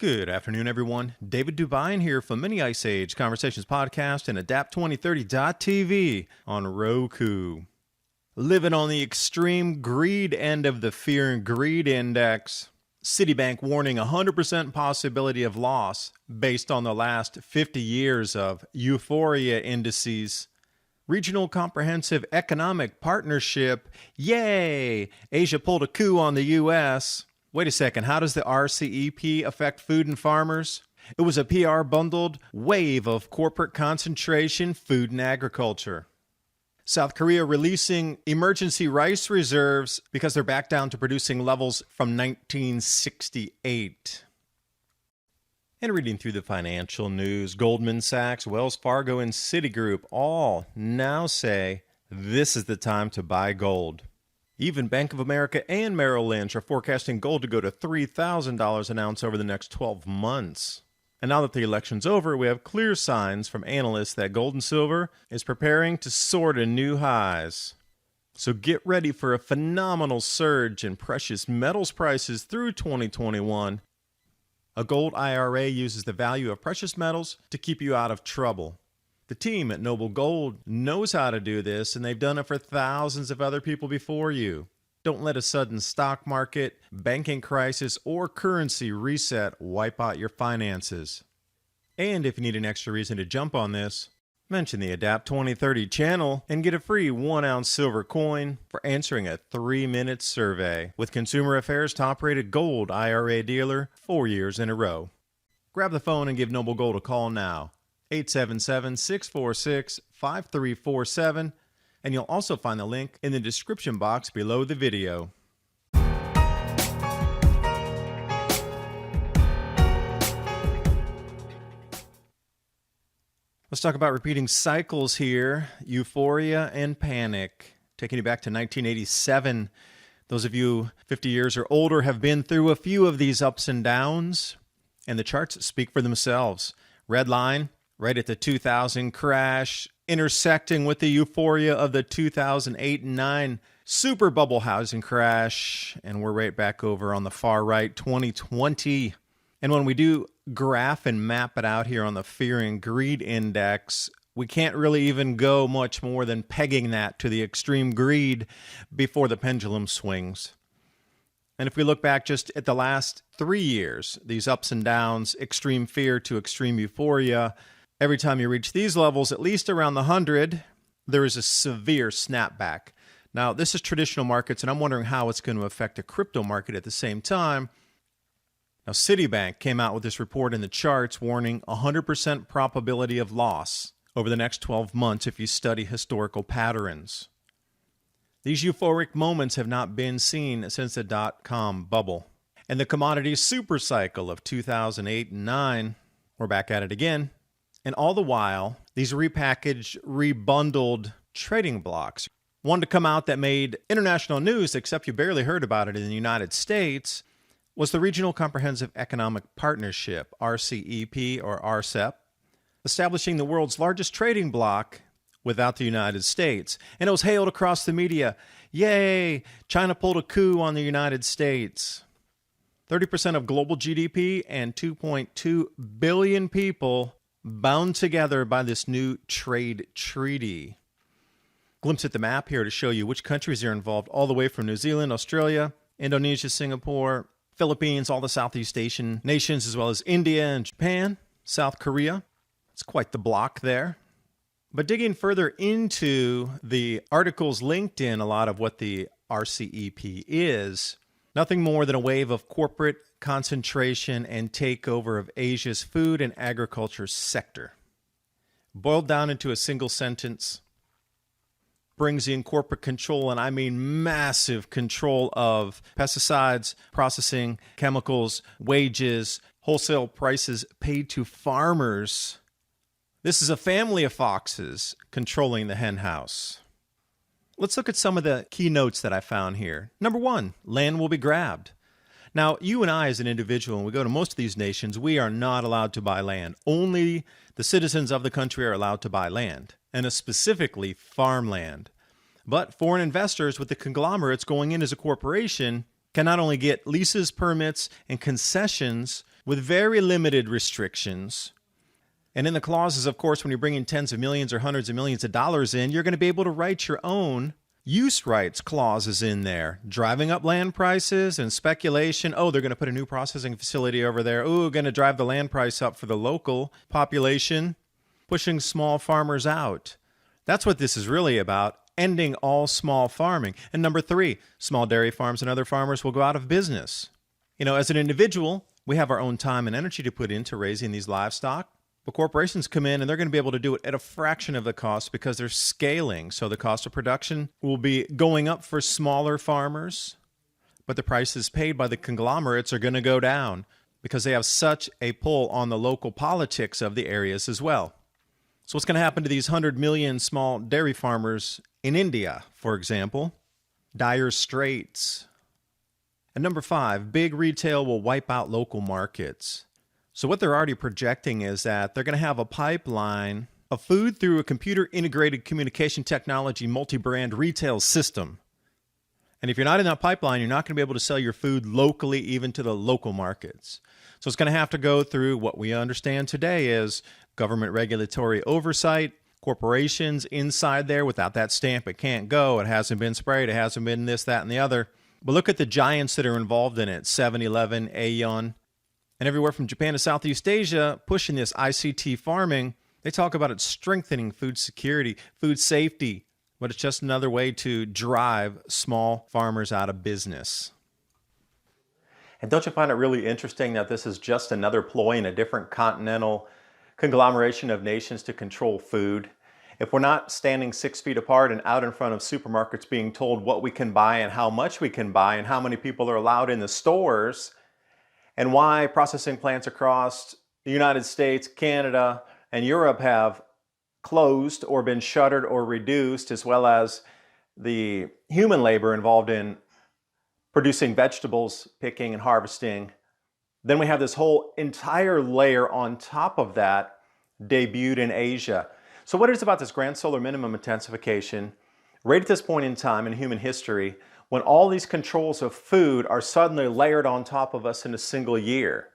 Good afternoon, everyone. David DuByne here from Mini Ice Age Conversations Podcast and Adapt2030.tv on Roku. Living on the extreme greed end of the fear and greed index, Citibank warning 100% possibility of loss based on the last 50 years of euphoria indices. Regional Comprehensive Economic Partnership, yay! Asia pulled a coup on the U.S., Wait a second, how does the RCEP affect food and farmers? It was a PR-bundled wave of corporate concentration, food and agriculture. South Korea releasing emergency rice reserves because they're back down to producing levels from 1968. And reading through the financial news, Goldman Sachs, Wells Fargo, and Citigroup all now say this is the time to buy gold. Even Bank of America and Merrill Lynch are forecasting gold to go to $3,000 an ounce over the next 12 months. And now that the election's over, we have clear signs from analysts that gold and silver is preparing to soar to new highs. So get ready for a phenomenal surge in precious metals prices through 2021. A gold IRA uses the value of precious metals to keep you out of trouble. The team at Noble Gold knows how to do this, and they've done it for thousands of other people before you. Don't let a sudden stock market, banking crisis, or currency reset wipe out your finances. And if you need an extra reason to jump on this, mention the Adapt 2030 channel and get a free 1-ounce silver coin for answering a 3-minute survey with Consumer Affairs top-rated gold IRA dealer 4 years in a row. Grab the phone and give Noble Gold a call now. 877-646-5347, and you'll also find the link in the description box below the video. Let's talk about repeating cycles here, euphoria and panic. Taking you back to 1987, those of you 50 years or older have been through a few of these ups and downs, and the charts speak for themselves. Red line, right at the 2000 crash, intersecting with the euphoria of the 2008 and 9 super bubble housing crash. And we're right back over on the far right, 2020. And when we do graph and map it out here on the fear and greed index, we can't really even go much more than pegging that to the extreme greed before the pendulum swings. And if we look back just at the last 3 years, these ups and downs, extreme fear to extreme euphoria, every time you reach these levels, at least around the 100, there is a severe snapback. Now, this is traditional markets, and I'm wondering how it's going to affect the crypto market at the same time. Now, Citibank came out with this report in the charts warning 100% probability of loss over the next 12 months if you study historical patterns. These euphoric moments have not been seen since the dot-com bubble. And the commodity supercycle of 2008 and 9, we're back at it again. And all the while, these repackaged, rebundled trading blocks. One to come out that made international news, except you barely heard about it in the United States, was the Regional Comprehensive Economic Partnership, RCEP or RCEP, establishing the world's largest trading bloc without the United States. And it was hailed across the media, yay, China pulled a coup on the United States. 30% of global GDP and 2.2 billion people bound together by this new trade treaty. Glimpse at the map here to show you which countries are involved, all the way from New Zealand, Australia, Indonesia, Singapore, Philippines, all the Southeast Asian nations, as well as India and Japan, South Korea. It's quite the block there. But digging further into the articles linked in a lot of what the RCEP is, nothing more than a wave of corporate concentration and takeover of Asia's food and agriculture sector. Boiled down into a single sentence, brings in corporate control, and I mean massive control of pesticides, processing, chemicals, wages, wholesale prices paid to farmers. This is a family of foxes controlling the hen house. Let's look at some of the key notes that I found here. Number 1, land will be grabbed. Now, you and I as an individual, when we go to most of these nations, we are not allowed to buy land. Only the citizens of the country are allowed to buy land, and specifically farmland. But foreign investors with the conglomerates going in as a corporation can not only get leases, permits, and concessions with very limited restrictions. And in the clauses, of course, when you're bringing tens of millions or hundreds of millions of dollars in, you're going to be able to write your own use rights clauses in there, driving up land prices and speculation. Oh, they're going to put a new processing facility over there. Oh, going to drive the land price up for the local population, pushing small farmers out. That's what this is really about, ending all small farming. And number 3, small dairy farms and other farmers will go out of business. As an individual, we have our own time and energy to put into raising these livestock. But corporations come in and they're going to be able to do it at a fraction of the cost because they're scaling. So the cost of production will be going up for smaller farmers, but the prices paid by the conglomerates are going to go down because they have such a pull on the local politics of the areas as well. So what's going to happen to these 100 million small dairy farmers in India, for example? Dire straits. And number 5, big retail will wipe out local markets. So what they're already projecting is that they're going to have a pipeline of food through a computer-integrated communication technology multi-brand retail system. And if you're not in that pipeline, you're not going to be able to sell your food locally, even to the local markets. So it's going to have to go through what we understand today is government regulatory oversight, corporations inside there. Without that stamp, it can't go. It hasn't been sprayed. It hasn't been this, that, and the other. But look at the giants that are involved in it, 7-Eleven, Aeon, and everywhere from Japan to Southeast Asia, pushing this ICT farming. They talk about it strengthening food security, food safety, but it's just another way to drive small farmers out of business. And don't you find it really interesting that this is just another ploy in a different continental conglomeration of nations to control food? If we're not standing 6 feet apart and out in front of supermarkets being told what we can buy and how much we can buy and how many people are allowed in the stores, and why processing plants across the United States, Canada, and Europe have closed or been shuttered or reduced, as well as the human labor involved in producing vegetables, picking and harvesting. Then we have this whole entire layer on top of that debuted in Asia. So what is about this grand solar minimum intensification right at this point in time in human history, when all these controls of food are suddenly layered on top of us in a single year?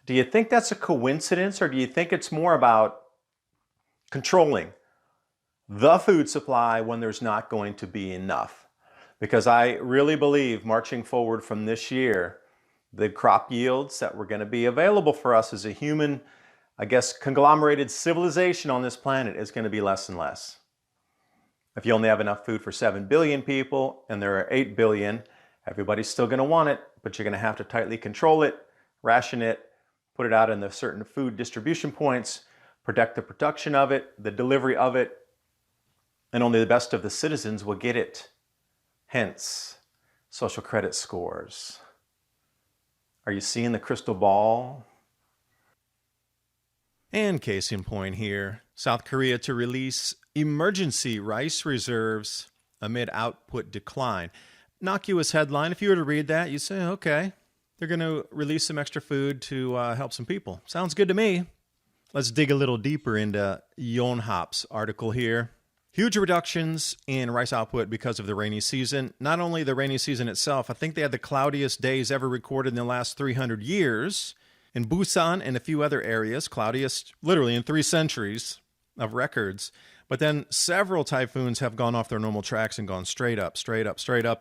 Do you think that's a coincidence, or do you think it's more about controlling the food supply when there's not going to be enough? Because I really believe marching forward from this year, the crop yields that were going to be available for us as a human, conglomerated civilization on this planet is going to be less and less. If you only have enough food for 7 billion people and there are 8 billion, everybody's still going to want it, but you're going to have to tightly control it, ration it, put it out in the certain food distribution points, protect the production of it, the delivery of it, and only the best of the citizens will get it. Hence, social credit scores. Are you seeing the crystal ball? And case in point here, South Korea to release emergency rice reserves amid output decline. Innocuous headline. If you were to read that, you'd say, okay, they're going to release some extra food to help some people. Sounds good to me. Let's dig a little deeper into Yonhap's article here. Huge reductions in rice output because of the rainy season. Not only the rainy season itself, I think they had the cloudiest days ever recorded in the last 300 years. In Busan and a few other areas, cloudiest literally in 3 centuries of records. But then several typhoons have gone off their normal tracks and gone straight up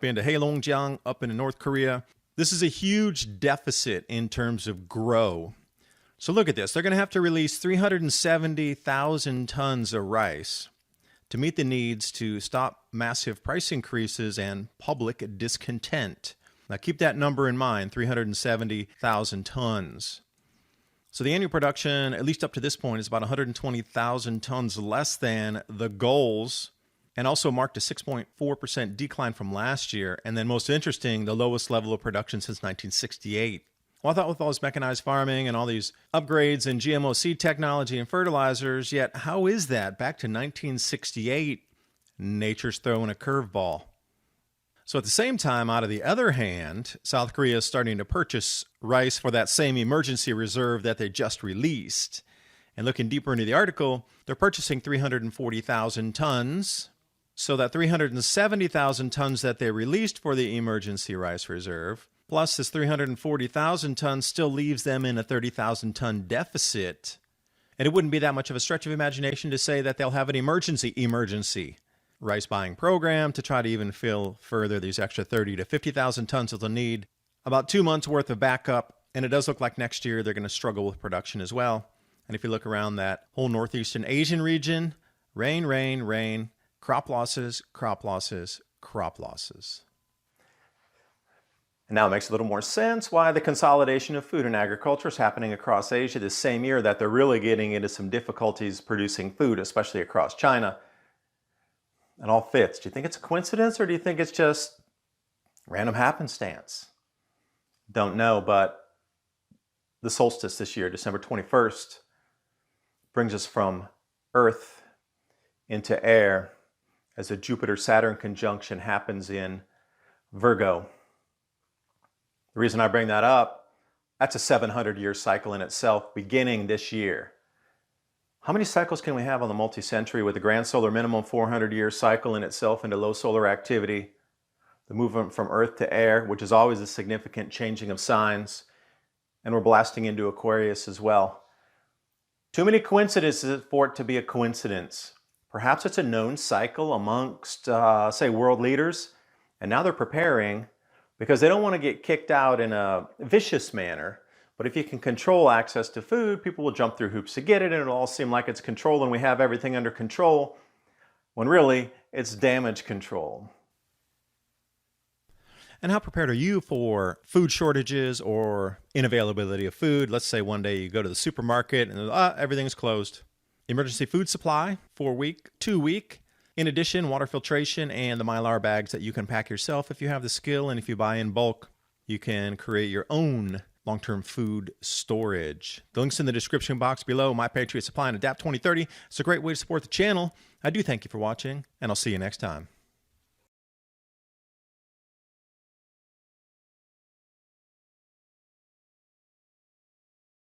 into Heirloom, up into North Korea. This is a huge deficit in terms of grow. So look at this. They're going to have to release 370,000 tons of rice to meet the needs to stop massive price increases and public discontent. Now keep that number in mind, 370,000 tons. So the annual production, at least up to this point, is about 120,000 tons less than the goals, and also marked a 6.4% decline from last year. And then most interesting, the lowest level of production since 1968. Well, I thought with all this mechanized farming and all these upgrades in GMO seed technology and fertilizers, yet how is that? Back to 1968, nature's throwing a curveball. So at the same time, out of the other hand, South Korea is starting to purchase rice for that same emergency reserve that they just released. And looking deeper into the article, they're purchasing 340,000 tons. So that 370,000 tons that they released for the emergency rice reserve, plus this 340,000 tons still leaves them in a 30,000 ton deficit. And it wouldn't be that much of a stretch of imagination to say that they'll have an emergency rice buying program to try to even fill further these extra 30 to 50,000 tons that they'll need. About 2 months worth of backup. And it does look like next year they're going to struggle with production as well. And if you look around that whole Northeastern Asian region, rain, rain, rain, crop losses, crop losses, crop losses. And now it makes a little more sense why the consolidation of food and agriculture is happening across Asia this same year, that they're really getting into some difficulties producing food, especially across China. It all fits. Do you think it's a coincidence, or do you think it's just random happenstance? Don't know, but the solstice this year, December 21st, brings us from Earth into air as a Jupiter-Saturn conjunction happens in Virgo. The reason I bring that up, that's a 700-year cycle in itself beginning this year. How many cycles can we have on the multi-century with the grand solar minimum 400-year cycle in itself into low solar activity, the movement from Earth to air, which is always a significant changing of signs, and we're blasting into Aquarius as well. Too many coincidences for it to be a coincidence. Perhaps it's a known cycle amongst, say, world leaders, and now they're preparing because they don't want to get kicked out in a vicious manner. But if you can control access to food, people will jump through hoops to get it, and it'll all seem like it's control and we have everything under control, when really it's damage control. And how prepared are you for food shortages or inavailability of food? Let's say one day you go to the supermarket and everything's closed. Emergency food supply, 4-week, 2-week. In addition, water filtration and the Mylar bags that you can pack yourself if you have the skill, and if you buy in bulk, you can create your own long-term food storage. The link's in the description box below. My Patriot Supply and Adapt 2030. It's a great way to support the channel. I do thank you for watching, and I'll see you next time.